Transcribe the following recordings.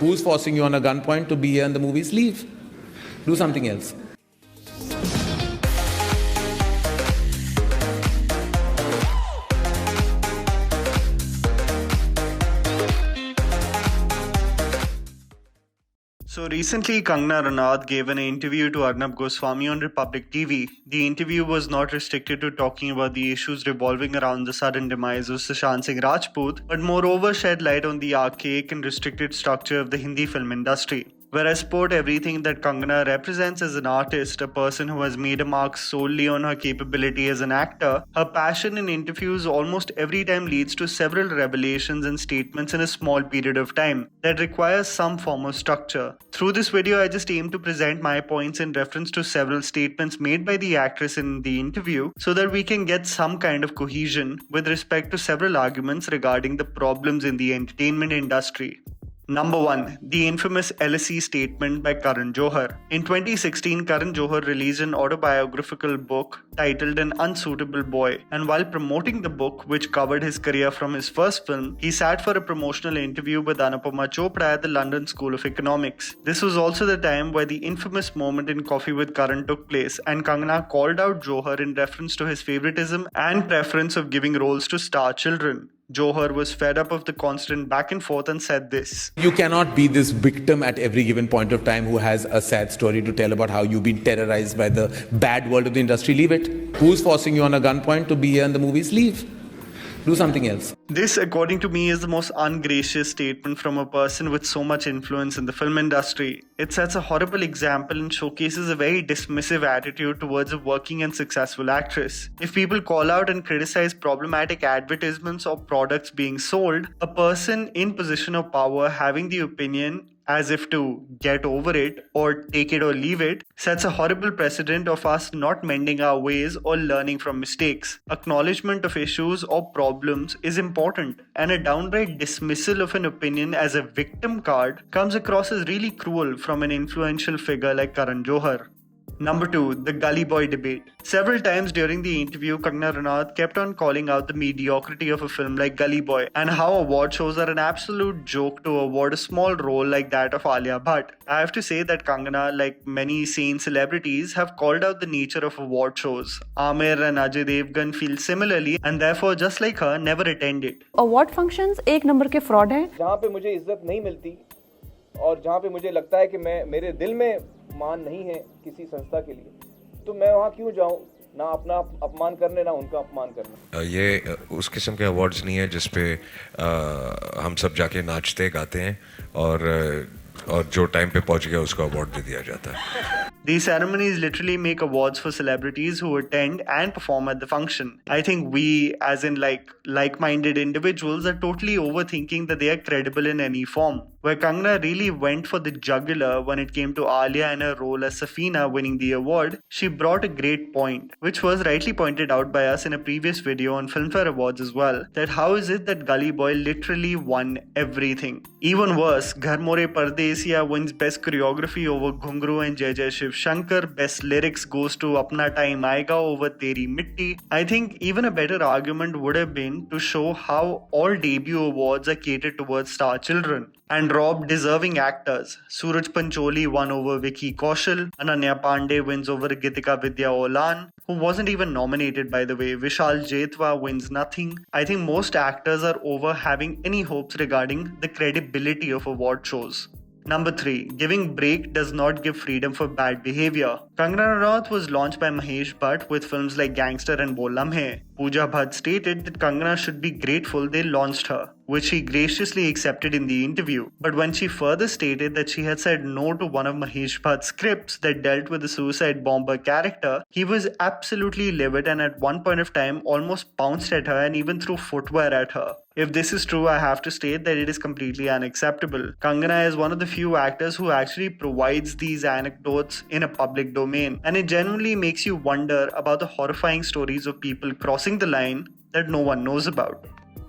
Who's forcing you on a gunpoint to be here in the movies? Leave. Do something else. So recently, Kangana Ranaut gave an interview to Arnab Goswami on Republic TV. The interview was not restricted to talking about the issues revolving around the sudden demise of Sushant Singh Rajput, but moreover shed light on the archaic and restricted structure of the Hindi film industry. Where I support everything that Kangana represents as an artist, a person who has made a mark solely on her capability as an actor, her passion in interviews almost every time leads to several revelations and statements in a small period of time that requires some form of structure. Through this video, I just aim to present my points in reference to several statements made by the actress in the interview so that we can get some kind of cohesion with respect to several arguments regarding the problems in the entertainment industry. Number 1. The infamous LSE statement by Karan Johar. In 2016, Karan Johar released an autobiographical book titled An Unsuitable Boy, and while promoting the book, which covered his career from his first film, he sat for a promotional interview with Anupama Chopra at the London School of Economics. This was also the time where the infamous moment in Coffee with Karan took place, and Kangana called out Johar in reference to his favoritism and preference of giving roles to star children. Johar was fed up of the constant back and forth and said this. You cannot be this victim at every given point of time who has a sad story to tell about how you've been terrorized by the bad world of the industry. Leave it. Who's forcing you on a gunpoint to be here in the movies? Leave. Do something else. This, according to me, is the most ungracious statement from a person with so much influence in the film industry. It sets a horrible example and showcases a very dismissive attitude towards a working and successful actress. If people call out and criticize problematic advertisements or products being sold, a person in position of power having the opinion as if to get over it or take it or leave it, sets a horrible precedent of us not mending our ways or learning from mistakes. Acknowledgement of issues or problems is important, and a downright dismissal of an opinion as a victim card comes across as really cruel from an influential figure like Karan Johar. Number 2. The Gully Boy debate. Several times during the interview, Kangana Ranaut kept on calling out the mediocrity of a film like Gully Boy and how award shows are an absolute joke to award a small role like that of Alia Bhatt. I have to say that Kangana, like many sane celebrities, have called out the nature of award shows. Aamir and Ajay Devgan feel similarly and therefore, just like her, never attend it. Award functions एक number के fraud हैं. जहाँ पे मुझे इज्जत नहीं मिलती और जहाँ पे मुझे लगता है कि मेरे दिल में मान नहीं है किसी संस्था के लिए, तो मैं वहाँ क्यों जाऊँ, ना अपना अपमान करने ना उनका अपमान करने. ये उस किस्म के अवार्ड्स नहीं है जिसपे हम सब जाके नाचते गाते हैं और जो टाइम पे पहुंच गया उसको अवार्ड दे दिया जाता है. These ceremonies literally make awards for celebrities who attend and perform at the function. I think we, as in like-minded individuals, are totally overthinking that they are credible in any form. Where Kangana really went for the jugular when it came to Alia and her role as Safina winning the award, she brought a great point, which was rightly pointed out by us in a previous video on Filmfare Awards as well, that how is it that Gully Boy literally won everything? Even worse, Ghar More Pardesiya wins Best Choreography over Ghungru and Jai Jai Shiv Shankar, Best Lyrics goes to Apna Time Aayega over Teri Mitti. I think even a better argument would have been to show how all debut awards are catered towards star children and rob deserving actors. Suraj Pancholi won over Vicky Kaushal, Ananya Pandey wins over Gitika Vidya Olan, who wasn't even nominated by the way. Vishal Jetwa wins nothing. I think most actors are over having any hopes regarding the credibility of award shows. Number 3. Giving break does not give freedom for bad behavior. Kangana Ranaut was launched by Mahesh Bhatt with films like Gangster and Bol Lamhe. Pooja Bhatt stated that Kangana should be grateful they launched her, which she graciously accepted in the interview. But when she further stated that she had said no to one of Mahesh Bhatt's scripts that dealt with the suicide bomber character, he was absolutely livid and at one point of time almost pounced at her and even threw footwear at her. If this is true, I have to state that it is completely unacceptable. Kangana is one of the few actors who actually provides these anecdotes in a public domain, and it genuinely makes you wonder about the horrifying stories of people crossing the line that no one knows about.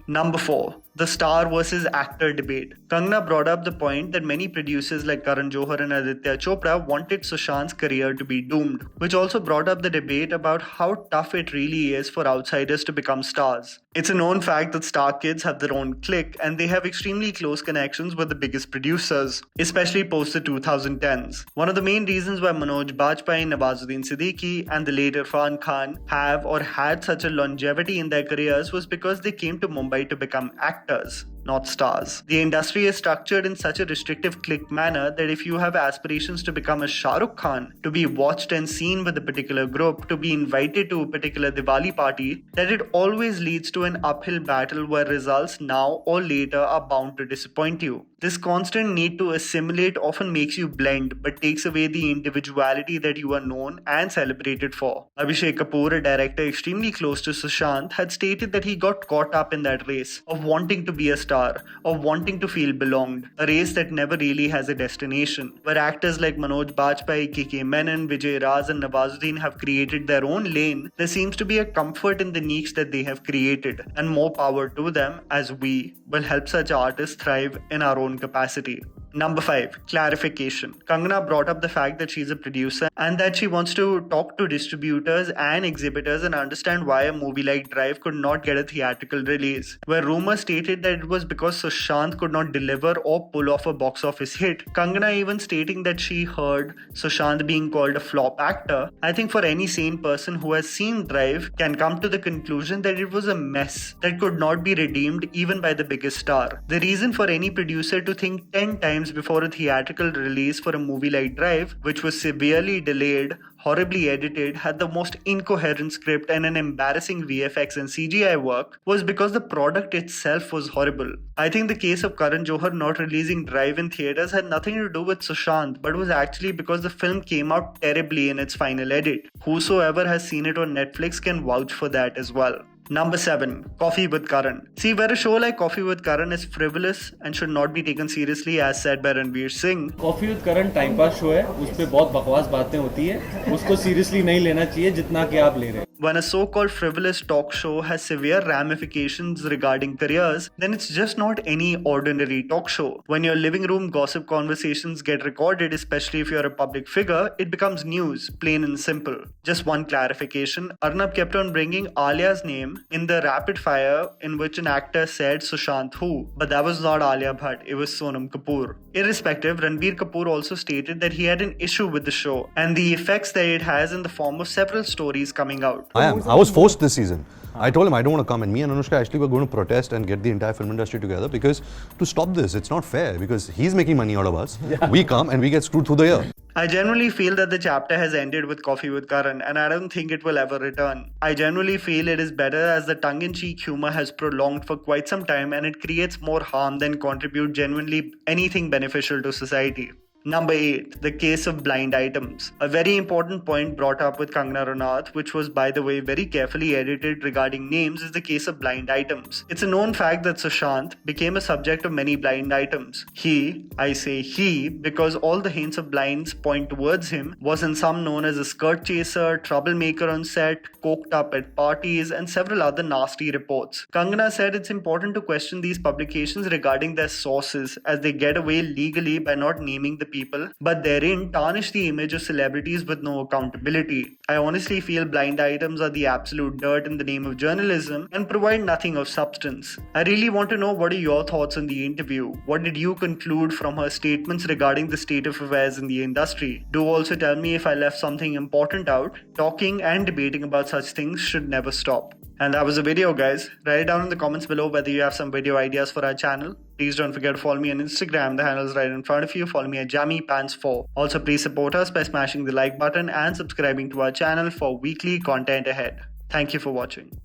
Number 4. the star versus actor debate. Kangana brought up the point that many producers like Karan Johar and Aditya Chopra wanted Sushant's career to be doomed, which also brought up the debate about how tough it really is for outsiders to become stars. It's a known fact that star kids have their own clique and they have extremely close connections with the biggest producers, especially post the 2010s. One of the main reasons why Manoj Bajpayee, Nawazuddin Siddiqui, and the late Irfan Khan have or had such a longevity in their careers was because they came to Mumbai to become actors, not stars. The industry is structured in such a restrictive clique manner that if you have aspirations to become a Shah Rukh Khan, to be watched and seen with a particular group, to be invited to a particular Diwali party, that it always leads to an uphill battle where results now or later are bound to disappoint you. This constant need to assimilate often makes you blend but takes away the individuality that you are known and celebrated for. Abhishek Kapoor, a director extremely close to Sushant, had stated that he got caught up in that race of wanting to be a star, of wanting to feel belonged, a race that never really has a destination, where actors like Manoj Bajpayee, K.K. Menon, Vijay Raz and Nawazuddin have created their own lane. There seems to be a comfort in the niche that they have created, and more power to them, as we will help such artists thrive in our own capacity. Number 5. Clarification. Kangana brought up the fact that she's a producer and that she wants to talk to distributors and exhibitors and understand why a movie like Drive could not get a theatrical release. Where rumors stated that it was because Sushant could not deliver or pull off a box office hit, Kangana even stating that she heard Sushant being called a flop actor. I think for any sane person who has seen Drive can come to the conclusion that it was a mess that could not be redeemed even by the biggest star. The reason for any producer to think 10 times before a theatrical release for a movie like Drive, which was severely delayed, horribly edited, had the most incoherent script and an embarrassing VFX and CGI work, was because the product itself was horrible. I think the case of Karan Johar not releasing Drive in theaters had nothing to do with Sushant, but was actually because the film came out terribly in its final edit. Whosoever has seen it on Netflix can vouch for that as well. Number 7. Coffee with Karan. See, where a show like Coffee with Karan is frivolous and should not be taken seriously, as said by Ranveer Singh. Coffee with Karan time pass show है, उस पे बहुत बकवास बातें होती है, उसको seriously नहीं लेना चाहिए जितना कि आप ले रहे हैं. When a so-called frivolous talk show has severe ramifications regarding careers, then it's just not any ordinary talk show. When your living room gossip conversations get recorded, especially if you're a public figure, it becomes news, plain and simple. Just one clarification, Arnab kept on bringing Alia's name in the rapid fire in which an actor said Sushant who, but that was not Alia Bhatt, it was Sonam Kapoor. Irrespective, Ranbir Kapoor also stated that he had an issue with the show and the effects that it has in the form of several stories coming out. I was forced this season. I told him I don't want to come, and me and Anushka actually were going to protest and get the entire film industry together because to stop this, it's not fair because he's making money out of us. Yeah. We come and we get screwed through the year. I genuinely feel that the chapter has ended with Coffee with Karan and I don't think it will ever return. I genuinely feel it is better as the tongue-in-cheek humor has prolonged for quite some time and it creates more harm than contribute genuinely anything beneficial to society. Number 8. The case of blind items. A very important point brought up with Kangana Ranaut, which was by the way very carefully edited regarding names, is the case of blind items. It's a known fact that Sushant became a subject of many blind items. He, I say he, because all the hints of blinds point towards him, was in some known as a skirt chaser, troublemaker on set, coked up at parties, and several other nasty reports. Kangana said it's important to question these publications regarding their sources as they get away legally by not naming the people, but therein tarnish the image of celebrities with no accountability. I honestly feel blind items are the absolute dirt in the name of journalism and provide nothing of substance. I really want to know what are your thoughts on the interview. What did you conclude from her statements regarding the state of affairs in the industry? Do also tell me if I left something important out. Talking and debating about such things should never stop. And that was the video, guys. Write it down in the comments below whether you have some video ideas for our channel. Please don't forget to follow me on Instagram. The handle is right in front of you. Follow me at JammyPants4. Also, please support us by smashing the like button and subscribing to our channel for weekly content ahead. Thank you for watching.